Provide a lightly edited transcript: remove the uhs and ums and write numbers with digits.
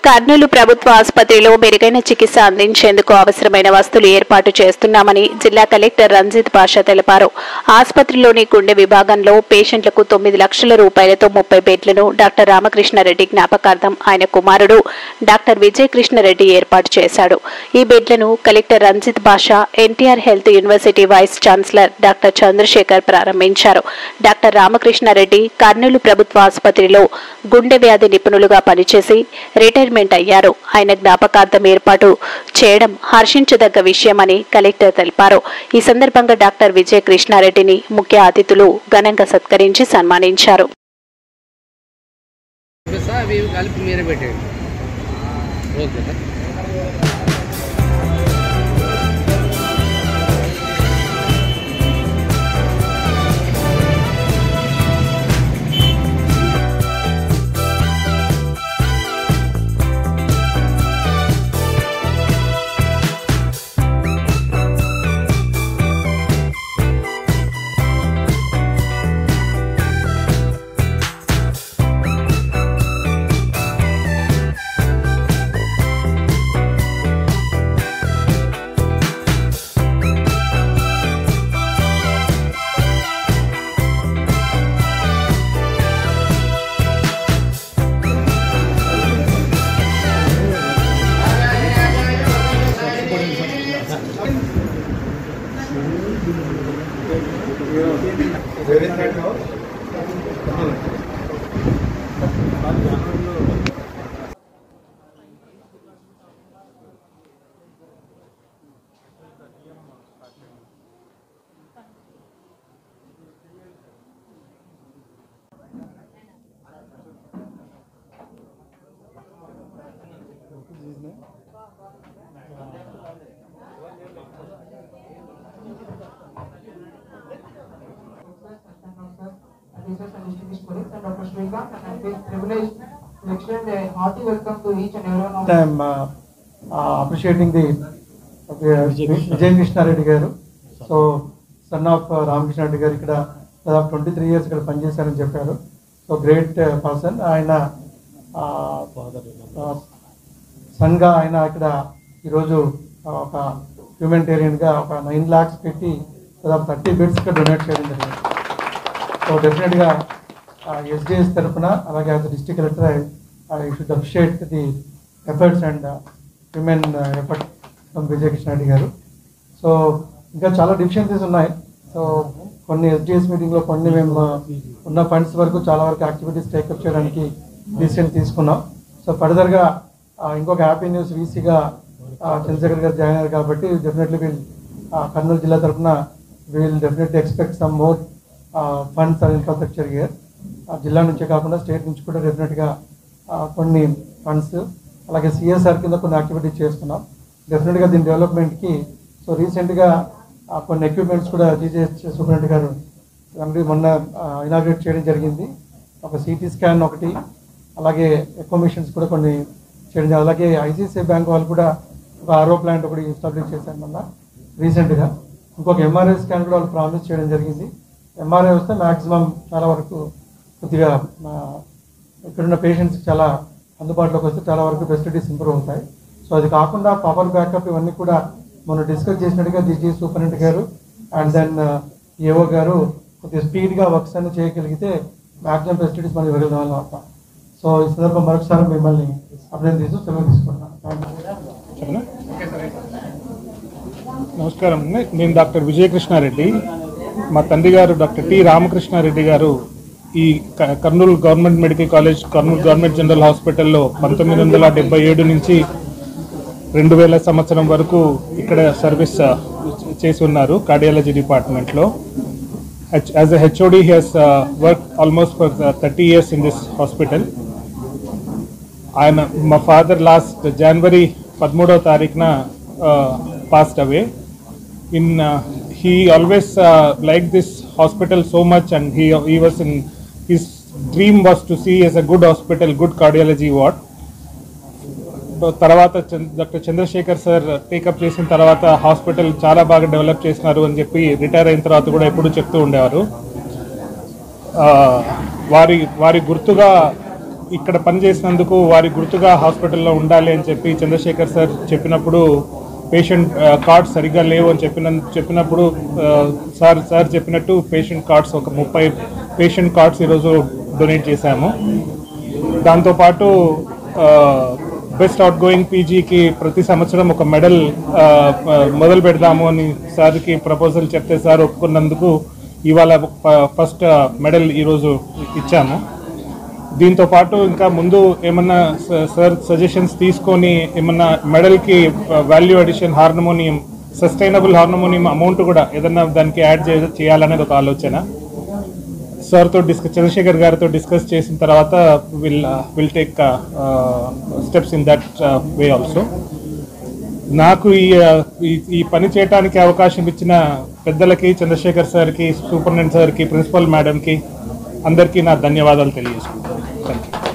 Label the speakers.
Speaker 1: కర్నూలు ప్రభుత్వ ఆసుపత్రిలో మెరుగైన చికిత్స అందించేందుకు అవసరమైన వస్తువులు ఏర్పాటు చేస్తున్నామని జిల్లా కలెక్టర్ రంజిత్ పాషా తెలిపారు. ఆసుపత్రిలోని గుండె విభాగంలో పేషెంట్లకు 9 లక్షల రూపాయలతో 30 బెడ్లను డాక్టర్ రామకృష్ణారెడ్డి జ్ఞాపకార్థం ఆయన కుమారుడు డాక్టర్ విజయ్ కృష్ణారెడ్డి ఏర్పాటు చేశాడు. ఈ బెడ్లను collector Ranjith Pasha NTR health university vice chancellor doctor Chandrasekhar ప్రారంభించారు. డాక్టర్ రామకృష్ణారెడ్డి కర్నూలు ప్రభుత్వ ఆసుపత్రిలో గుండె వ్యాధి నిపుణులుగా పనిచేసి రిటైర్మెంట్ అయ్యారు. ఆయన జ్ఞాపకార్థం ఏర్పాటు చేయడం హర్షించదగ్గ విషయమని కలెక్టర్ తెలిపారు. ఈ సందర్భంగా డాక్టర్ విజయ్ కృష్ణారెడ్డిని ముఖ్య అతిథులు ఘనంగా సత్కరించి సన్మానించారు.
Speaker 2: And distinguished colleagues and Dr. Srikanth, and I feel privileged to extend a hearty welcome to each and every one of them.
Speaker 3: Appreciating the Vijay Krishnareddy garu. So son of Ramakrishna Reddy garu ikkada 23 years ikkada panchesaru ani chepparu. So great person. Ayana son ga ayana ikkada ee roju oka humanitarian ga oka 9 lakhs petti 30 beds ka donate cheyadam jarigindi. So definitely SDS tarapuna alage as a district collector I should appreciate the efforts and human effort from Vijay Krishnareddy garu. So ఇంకా చాలా deficiencies ఉన్నాయి. So కొన్ని SDS మీటింగ్లో కొన్ని మేము ఉన్న funds వరకు చాలా వరకు యాక్టివిటీస్ టేకప్ చేయడానికి డిసిషన్ తీసుకున్నాం. సో ఫర్దర్గా ఇంకొక హ్యాపీ న్యూస్ వీసీగా చంద్రశేఖర్ గారు జాయిన్ అయ్యారు కాబట్టి డెఫినెట్లీ కర్నూలు జిల్లా తరఫున will definitely expect some more funds and infrastructure year. జిల్లా నుంచే కాకుండా స్టేట్ నుంచి కూడా డెఫినెట్గా కొన్ని ఫండ్స్ అలాగే CSR కింద కొన్ని యాక్టివిటీస్ చేస్తున్నాం డెఫినెట్గా దీని డెవలప్మెంట్కి. సో రీసెంట్గా కొన్ని ఎక్విప్మెంట్స్ కూడా GJH సూపరింటెండెంట్ గారు మొన్న ఇనాగ్రేట్ చేయడం జరిగింది. ఒక CT స్కాన్ ఒకటి, అలాగే ఎకో మిషన్స్ కూడా కొన్ని చేయడం, అలాగే ICICI బ్యాంక్ వాళ్ళు కూడా ఒక RO ప్లాంట్ ఒకటి ఎస్టాబ్లిష్ చేశారు మొన్న రీసెంట్గా. ఇంకొక MRI స్కాన్ కూడా వాళ్ళు ప్రామిస్ చేయడం జరిగింది. MRI వస్తే మ్యాక్సిమం చాలా వరకు కొద్దిగా ఇక్కడున్న పేషెంట్స్కి చాలా అందుబాటులోకి వస్తే చాలా వరకు ఫెసిలిటీస్ ఇంప్రూవ్ అవుతాయి. సో అది కాకుండా పవర్ బ్యాకప్ ఇవన్నీ కూడా మనం డిస్కస్ చేసినట్టుగా GJH సూపరింటెండెంట్ గారు అండ్ దెన్ EO గారు కొద్దిగా స్పీడ్గా వర్క్స్ అన్ని చేయగలిగితే మ్యాక్సిమం ఫెసిలిటీస్ మనం ఇవ్వగలిగిన వాళ్ళం అవుతాం. సో ఈ సందర్భం మరొకసారి మిమ్మల్ని అభినందిస్తూ సెలవు తీసుకుంటున్నాను.
Speaker 4: నమస్కారం. నేను డాక్టర్ విజయ కృష్ణారెడ్డి. మా తండ్రి గారు డాక్టర్ టి రామకృష్ణారెడ్డి గారు ఈ Kurnool government medical college, Kurnool government general హాస్పిటల్లో 1977 నుంచి 2000 సంవత్సరం వరకు ఇక్కడ సర్వీస్ చేసి ఉన్నారు కార్డియాలజీ డిపార్ట్మెంట్లో. As a HOD he has worked almost for 30 years in this hospital. ఆయన మా ఫాదర్ లాస్ట్ జనవరి 13వ తారీఖున passed away. He always liked this hospital so much, and he was in his dream was to see as a good hospital, good cardiology ward. తర్వాత doctor Chandrasekhar sir take up చేసిన తర్వాత hospital చాలా బాగా develop చేసినారు అని చెప్పి retire అయిన తర్వాత కూడా ఎప్పుడూ చెప్తూ ఉండేవారు. వారి గుర్తుగా ఇక్కడ పనిచేసినందుకు వారి గుర్తుగా హాస్పిటల్లో ఉండాలి అని చెప్పి చంద్రశేఖర్ సార్ చెప్పినప్పుడు పేషెంట్ కార్డ్స్ సరిగ్గా లేవు అని చెప్పినప్పుడు సార్ చెప్పినట్టు పేషెంట్ కార్డ్స్ ఒక 30 పేషెంట్ కార్డ్స్ ఈరోజు డొనేట్ చేశాము. దాంతోపాటు బెస్ట్ అవుట్ గోయింగ్ పీజీకి ప్రతి సంవత్సరం ఒక మెడల్ మొదలు పెడదాము అని సార్కి ప్రపోజల్ చెప్తే సార్ ఒప్పుకున్నందుకు ఇవాళ ఫస్ట్ మెడల్ ఈరోజు ఇచ్చాము. దీంతో పాటు ఇంకా ముందు ఏమన్నా సార్ సజెషన్స్ తీసుకొని ఏమన్నా మెడల్కి value addition harmonium sustainable harmonium amount కూడా ఏదన్నా దానికి యాడ్ చేయాలనేది ఒక ఆలోచన. సార్తో చంద్రశేఖర్ గారితో డిస్కస్ చేసిన తర్వాత will take steps in that way also. నాకు ఈ పని చేయడానికి అవకాశం ఇచ్చిన పెద్దలకి, చంద్రశేఖర్ సార్కి, సూపరింటెండెంట్ సార్కి, ప్రిన్సిపల్ మేడంకి అందరికీ నా ధన్యవాదాలు తెలియజేసుకుంటాను. Thank you.